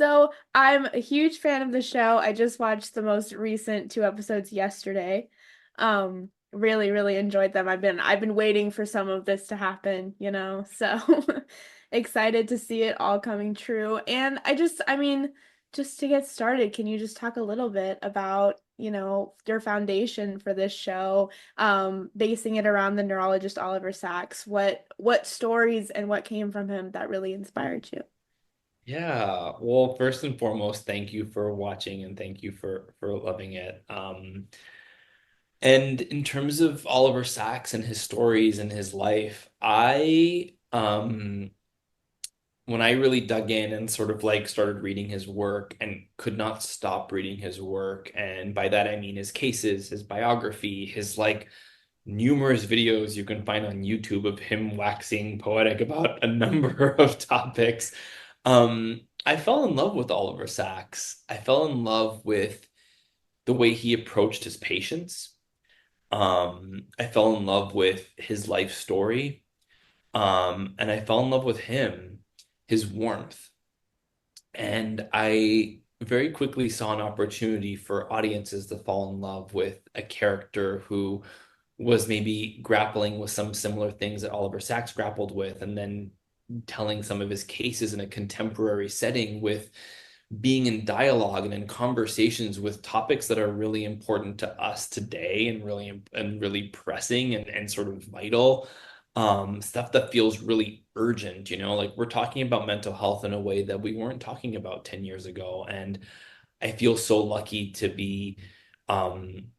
So I'm a huge fan of the show. I just watched the most recent two episodes yesterday. Really, really enjoyed them. I've been waiting for some of this to happen, so excited to see it all coming true. And just to get started, can you just talk a little bit about, your foundation for this show, basing it around the neurologist Oliver Sacks? What stories and what came from him that really inspired you? Yeah, well, first and foremost, thank you for watching and thank you for loving it. And in terms of Oliver Sacks and his stories and his life, I when I really dug in and sort of like started reading his work and could not stop reading his work, and by that I mean his cases, his biography, his like numerous videos you can find on YouTube of him waxing poetic about a number of topics. I fell in love with Oliver Sacks. I fell in love with the way he approached his patients. I fell in love with his life story. And I fell in love with him, his warmth. And I very quickly saw an opportunity for audiences to fall in love with a character who was maybe grappling with some similar things that Oliver Sacks grappled with, and then telling some of his cases in a contemporary setting with being in dialogue and in conversations with topics that are really important to us today and really pressing and sort of vital, stuff that feels really urgent, like we're talking about mental health in a way that we weren't talking about 10 years ago. And I feel so lucky to be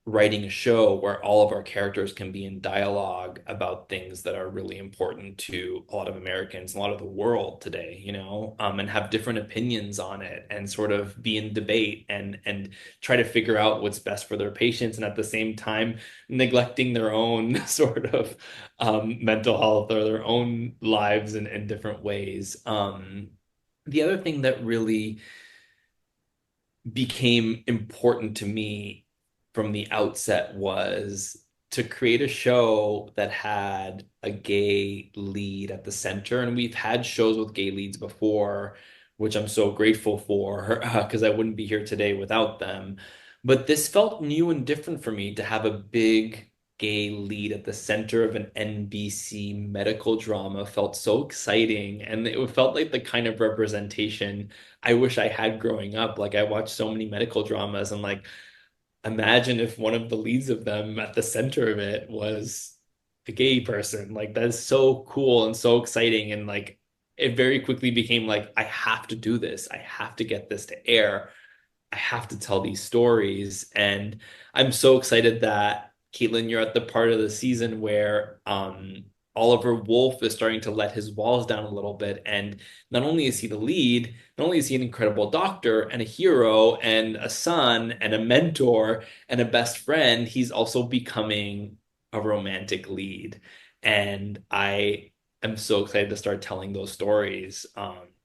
writing a show where all of our characters can be in dialogue about things that are really important to a lot of Americans, a lot of the world today, and have different opinions on it and sort of be in debate and try to figure out what's best for their patients, and at the same time neglecting their own sort of mental health or their own lives in different ways. The other thing that really became important to me from the outset was to create a show that had a gay lead at the center. And we've had shows with gay leads before, which I'm so grateful for, because I wouldn't be here today without them. But this felt new and different for me to have a big gay lead at the center of an NBC medical drama felt so exciting. And it felt like the kind of representation I wish I had growing up. Like I watched so many medical dramas, and like imagine if one of the leads of them at the center of it was a gay person. Like that's so cool and so exciting. And like it very quickly became like, I have to do this. I have to get this to air. I have to tell these stories. And I'm so excited that Caitlin, you're at the part of the season where Oliver Wolf is starting to let his walls down a little bit. And not only is he the lead, not only is he an incredible doctor and a hero and a son and a mentor and a best friend, he's also becoming a romantic lead. And I am so excited to start telling those stories.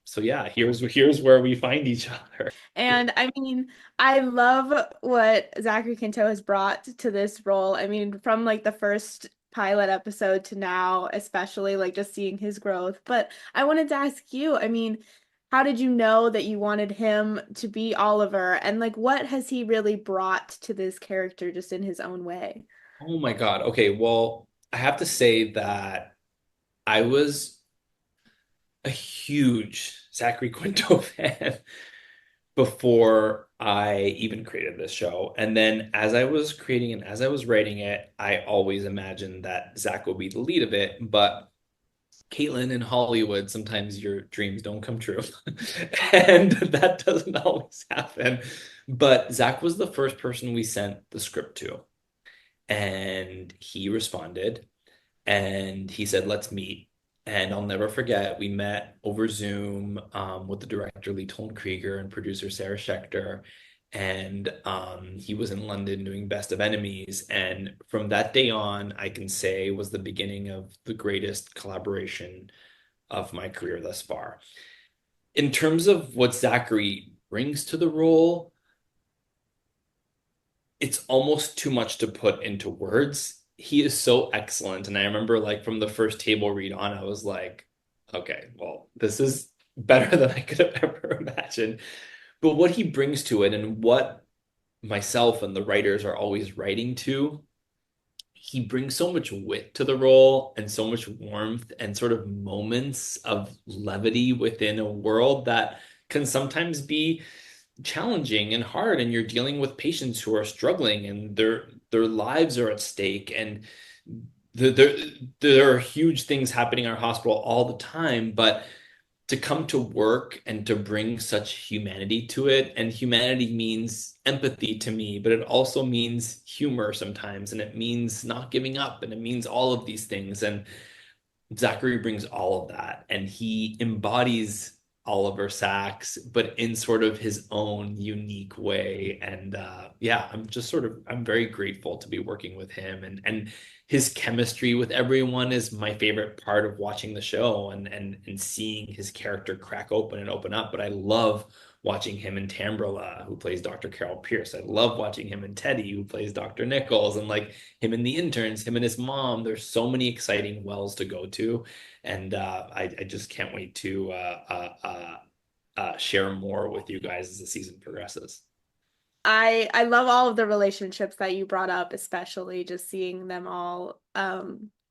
So yeah, here's where we find each other. And I love what Zachary Quinto has brought to this role. From like the first pilot episode to now, especially like just seeing his growth. But I wanted to ask you, how did you know that you wanted him to be Oliver? And like, what has he really brought to this character just in his own way? Oh my God. Okay, well, I have to say that I was a huge Zachary Quinto fan before I even created this show. And then as I was creating and as I was writing it, I always imagined that Zach would be the lead of it. But Caitlin, in Hollywood, sometimes your dreams don't come true. And that doesn't always happen. But Zach was the first person we sent the script to. And he responded and he said, let's meet. And I'll never forget, we met over Zoom with the director Lee Toln Krieger and producer Sarah Schechter. And he was in London doing Best of Enemies. And from that day on, I can say was the beginning of the greatest collaboration of my career thus far. In terms of what Zachary brings to the role, it's almost too much to put into words. He is so excellent. And I remember like from the first table read on, I was like, okay, well, better than I could have ever imagined. But what he brings to it and what myself and the writers are always writing to, he brings so much wit to the role and so much warmth and sort of moments of levity within a world that can sometimes be challenging and hard, and you're dealing with patients who are struggling and their lives are at stake, and there there are huge things happening in our hospital all the time, but to come to work and to bring such humanity to it. And humanity means empathy to me, but it also means humor sometimes, and it means not giving up, and it means all of these things. And Zachary brings all of that, and he embodies Oliver Sacks, but in sort of his own unique way. And yeah, I'm very grateful to be working with him, and his chemistry with everyone is my favorite part of watching the show, and seeing his character crack open and open up. But I love watching him in Tambrilla, who plays Dr. Carol Pierce. I love watching him in Teddy, who plays Dr. Nichols, and like him and the interns, him and his mom. There's so many exciting wells to go to, and I just can't wait to share more with you guys as the season progresses. I love all of the relationships that you brought up, especially just seeing them all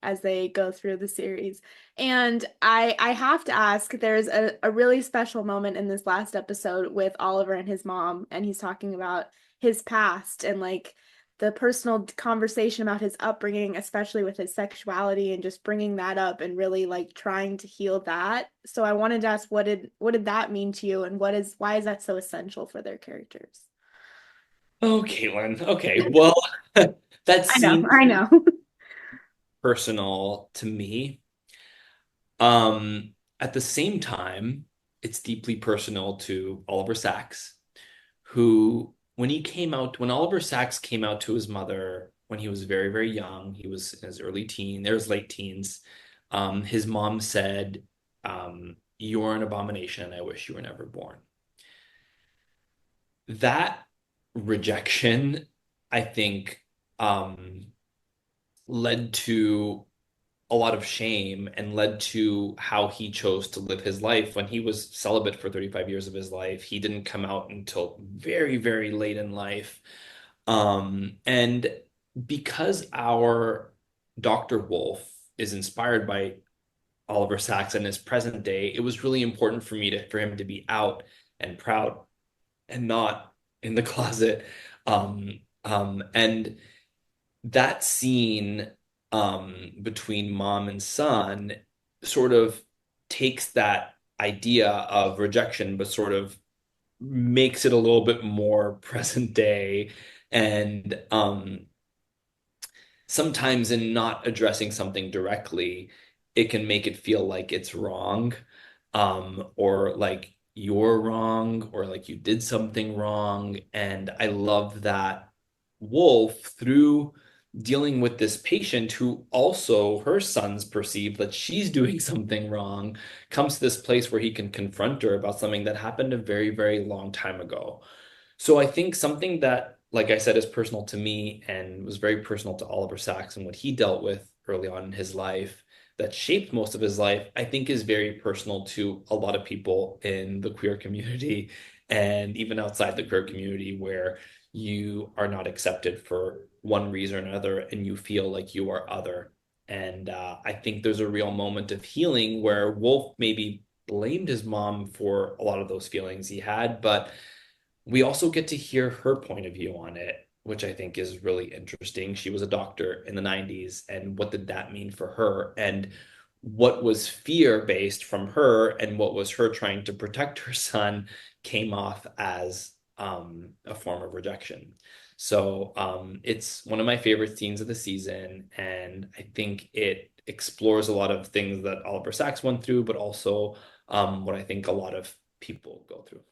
as they go through the series. And I have to ask, there's a really special moment in this last episode with Oliver and his mom, and he's talking about his past and like the personal conversation about his upbringing, especially with his sexuality, and just bringing that up and really like trying to heal that. So I wanted to ask, what did that mean to you, and why is that so essential for their characters? Oh, Caitlin. Okay, well, that I know, seems I know. personal to me. Um, at the same time, it's deeply personal to Oliver Sacks, who, when Oliver Sacks came out to his mother when he was very, very young, he was in his there's late teens. His mom said, "You're an abomination. I wish you were never born." That rejection, I think, um, led to a lot of shame and led to how he chose to live his life. When he was celibate for 35 years of his life, he didn't come out until very, very late in life. And because our Dr. Wolf is inspired by Oliver Sacks in his present day, it was really important for him to be out and proud and not in the closet. And that scene between mom and son sort of takes that idea of rejection, but sort of makes it a little bit more present day. And sometimes in not addressing something directly, it can make it feel like it's wrong, or like you're wrong, or like you did something wrong. And I love that Wolf, through dealing with this patient who also her sons perceive that she's doing something wrong, comes to this place where he can confront her about something that happened a very, very long time ago. So I think something that, like I said, is personal to me and was very personal to Oliver Sacks and what he dealt with early on in his life, that shaped most of his life, I think is very personal to a lot of people in the queer community and even outside the queer community, where you are not accepted for one reason or another and you feel like you are other. And I think there's a real moment of healing where Wolf maybe blamed his mom for a lot of those feelings he had, but we also get to hear her point of view on it, which I think is really interesting. She was a doctor in the 90s, and what did that mean for her? And what was fear based from her, and what was her trying to protect her son came off as a form of rejection. So it's one of my favorite scenes of the season, and I think it explores a lot of things that Oliver Sacks went through, but also what I think a lot of people go through.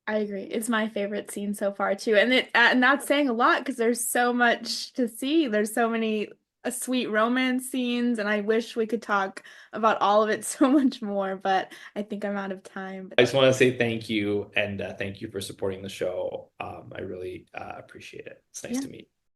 I agree. It's my favorite scene so far too. And that's saying a lot because there's so much to see. There's so many sweet romance scenes, and I wish we could talk about all of it so much more, but I think I'm out of time. But I just want to say thank you, and thank you for supporting the show. I really appreciate it. It's nice yeah, to meet.